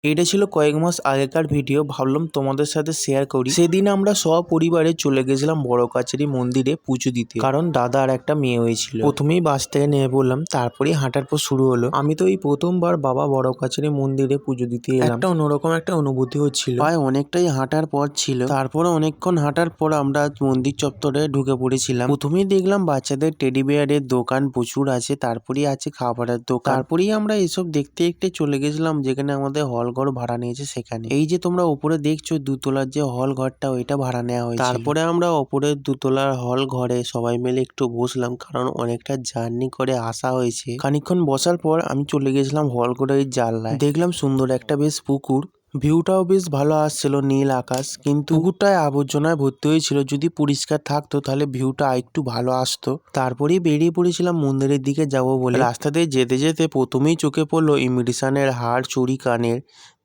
এটা ছিল কয়েক মাস আগেকার ভিডিও, ভাবলাম তোমাদের সাথে শেয়ার করি। সেদিন আমরা সপরিবারে চলে গেছিলাম বড় কাছারি মন্দিরে পুজো দিতে, কারণ দাদার একটা মেয়ে হয়েছিল। প্রথমেই বাস থেকে নেমে পড়লাম, তারপরেই হাঁটার পর শুরু হলো। আমি তো এই প্রথমবার বাবা বড় কাছারি মন্দিরে পুজো দিতে এলাম। একটা অন্যরকম একটা অনুভূতি হচ্ছিল। প্রায় অনেকটাই হাঁটার পর ছিল, তারপরে অনেকক্ষণ হাঁটার পর আমরা মন্দির চত্বরে ঢুকে পড়েছিলাম। প্রথমেই দেখলাম বাচ্চাদের টেডি বিয়ারের দোকান প্রচুর আছে, তারপরেই আছে খাবারের দোকান। তারপরেই আমরা এসব দেখতে দেখতে চলে গেছিলাম যেখানে আমাদের হল ঘর ভাড়া নিয়েছে সেখানে। এই যে তোমরা উপরে দেখছো দুতলার যে হল ঘরটা, ওইটা ভাড়া নেওয়া হয়েছে। তারপরে আমরা ওপরের দুতলার হল ঘরে সবাই মিলে একটু বসলাম, কারণ অনেকটা জার্নি করে আসা হয়েছে। খানিকক্ষণ বসার পর আমি চলে গেছিলাম হল ঘরের জানলায়। দেখলাম সুন্দর একটা বেশ পুকুর, ভিউটাও বেশ ভালো আসছিল, নীল আকাশ। কিন্তু পুকুরটায় আবর্জনায় ভর্তি হয়েছিল, যদি পরিষ্কার থাকতো তাহলে ভিউটা একটু ভালো আসতো। তারপরেই বেরিয়ে পড়েছিলাম মন্দিরের দিকে যাব বলে। রাস্তাতে যেতে যেতে প্রথমেই চোখে পড়লো ইমিটেশনের হার, চুড়ি, কানের।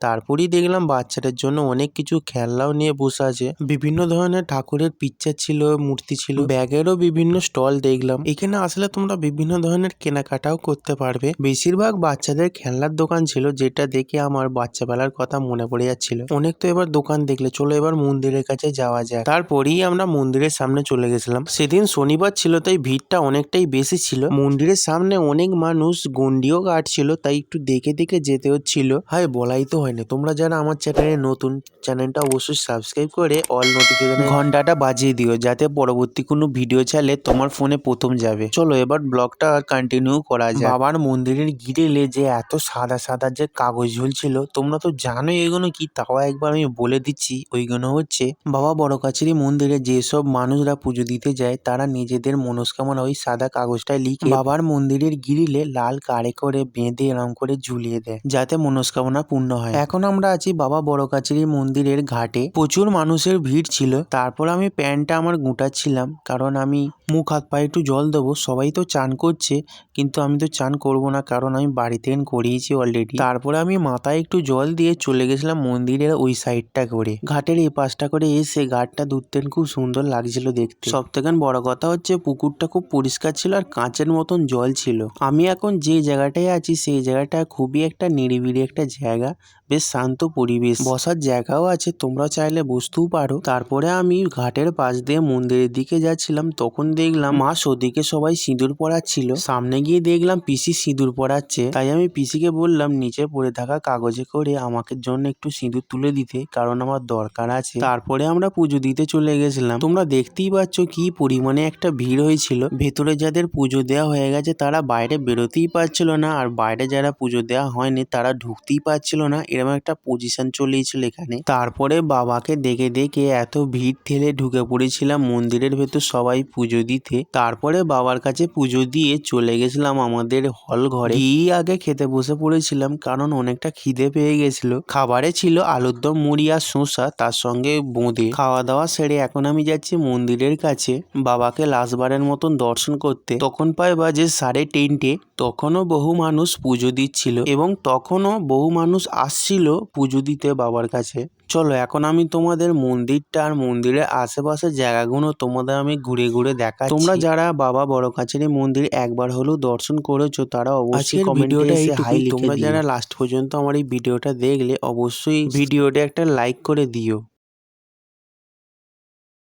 তারপরেই দেখলাম বাচ্চাদের জন্য অনেক কিছু খেলনাও নিয়ে বসে আছে। বিভিন্ন ধরনের ঠাকুরের পিকচার ছিল, মূর্তি ছিল, ব্যাগেরও বিভিন্ন স্টল দেখলাম। এখানে আসলে তোমরা বিভিন্ন ধরনের কেনাকাটাও করতে পারবে। বেশিরভাগ বাচ্চাদের খেলনার দোকান ছিল, যেটা দেখে আমার বাচ্চাবেলার কথা মনে পড়ে যাচ্ছিল। অনেক তো এবার দোকান দেখলে, চলো এবার মন্দিরের কাছে যাওয়া যায়। তারপরেই আমরা মন্দিরের সামনে চলে গেছিলাম। সেদিন শনিবার ছিল, তাই ভিড়টা অনেকটাই বেশি ছিল। মন্দিরের সামনে অনেক মানুষ গন্ডিও কাটছিল, তাই একটু দেখে দেখে যেতে হচ্ছিল। হায় বলাই তো হয়নি, তোমরা যারা আমার চ্যানেলে নতুন, চ্যানেলটা অবশ্যই সাবস্ক্রাইব করে অল নোটিফিকেশন ঘন্টাটা বাজিয়ে দিও, যাতে পরবর্তী কোনো ভিডিও চাইলে তোমার ফোনে প্রথম যাবে। চলো এবার ব্লগটা কন্টিনিউ করা যায়। বাবার মন্দিরের গ্রিলে যে এত সাদা সাদা যে কাগজ ঝুলছিল, তোমরা তো জানো এগুলো কি, তাও একবার আমি বলে দিচ্ছি। ওইগুলো হচ্ছে বাবা বড় কাছারি মন্দিরে যেসব মানুষরা পুজো দিতে যায়, তারা নিজেদের মনস্কামনা ওই সাদা কাগজটায় লিখে বাবার মন্দিরের গ্রিলে লাল কারে করে বেঁধে এরম করে ঝুলিয়ে দেয়, যাতে মনস্কামনা পূর্ণ হয়। এখন আমরা আছি বাবা বড় কাছারি মন্দিরের ঘাটে। প্রচুর মানুষের ভিড় ছিল। তারপর আমি প্যান্টটা আমার গুটাচ্ছিলাম, কারণ আমি মুখ হাত পায়ে একটু জল দেবো। সবাই তো চান করছে, কিন্তু আমি তো চান করবো না, কারণ আমি বাড়িতে করিয়েছি অলরেডি। তারপরে আমি মাথায় একটু জল দিয়ে চলে গেছিলাম মন্দিরের ওই সাইডটা করে। ঘাটের এই পাশটা করে এসে ঘাটটা দূরতেন খুব সুন্দর লাগছিল দেখতে। সব থেকে বড় কথা হচ্ছে পুকুরটা খুব পরিষ্কার ছিল আর কাঁচের মতন জল ছিল। আমি এখন যে জায়গাটায় আছি সেই জায়গাটা খুবই একটা নিরিবিলি একটা জায়গা, বেশ শান্ত পরিবেশ, বসার জায়গাও আছে, তোমরা চাইলে বসতেও পারো। তারপরে আমি ঘাটের পাশ দিয়ে মন্দিরের দিকে যাচ্ছিলাম, তখন দেখলাম মা সদিকে সবাই সিঁদুর পরাচ্ছিল। সামনে গিয়ে দেখলাম পিসি সিঁদুর পরাচ্ছে, তাই আমি পিসিকে বললাম নিচে পড়ে থাকা কাগজে করে আমাকে জন্য একটু সিঁদুর তুলে দিতে, কারণ আমার দরকার আছে। তারপরে আমরা পুজো দিতে চলে গেছিলাম। তোমরা দেখতেই পাচ্ছ কি পরিমাণে একটা ভিড় হয়েছিল। ভেতরে যাদের পুজো দেওয়া হয়ে গেছে তারা বাইরে বেরোতেই পারছিল না, আর বাইরে যারা পুজো দেওয়া হয়নি তারা ঢুকতেই পারছিল না, এরকম একটা পজিশন চলেছিল এখানে। তারপরে বাবাকে দেখে দেখে এত ভিড় ঠেলে ঢুকে পড়েছিলাম মন্দিরের ভেতর সবাই পুজো দিতে। তারপরে বাবার কাছে পুজো দিয়ে চলে গেছিলাম আমাদের হল ঘরে। গিয়ে আগে খেতে বসে পড়েছিলাম, কারণ অনেকটা খিদে পেয়ে গেছিল। খাবারে ছিল আলুর দম, মুড়ি আর শসা, তার সঙ্গে বোঁদে। খাওয়া দাওয়া সেরে এখন আমি যাচ্ছি মন্দিরের কাছে বাবাকে লাস্টবারের মতন দর্শন করতে। তখন প্রায় বাজে 3:30। তখনও বহু মানুষ পুজো দিচ্ছিল এবং তখনও বহু মানুষ আসছিল পুজো দিতে বাবার কাছে। চলো এখন আমি তোমাদের মন্দিরটা আর মন্দিরের আশেপাশের জায়গাগুলো তোমাদের আমি ঘুরে ঘুরে দেখাচ্ছি। তোমরা যারা বাবা বড় কাছারি মন্দির একবার হলেও দর্শন করেছো তারা অবশ্যই কমেন্টে এসে হাই লিখে দিও। তোমরা যারা লাস্ট পর্যন্ত আমার এই ভিডিওটা দেখলে অবশ্যই ভিডিওটা একটা লাইক করে দিও।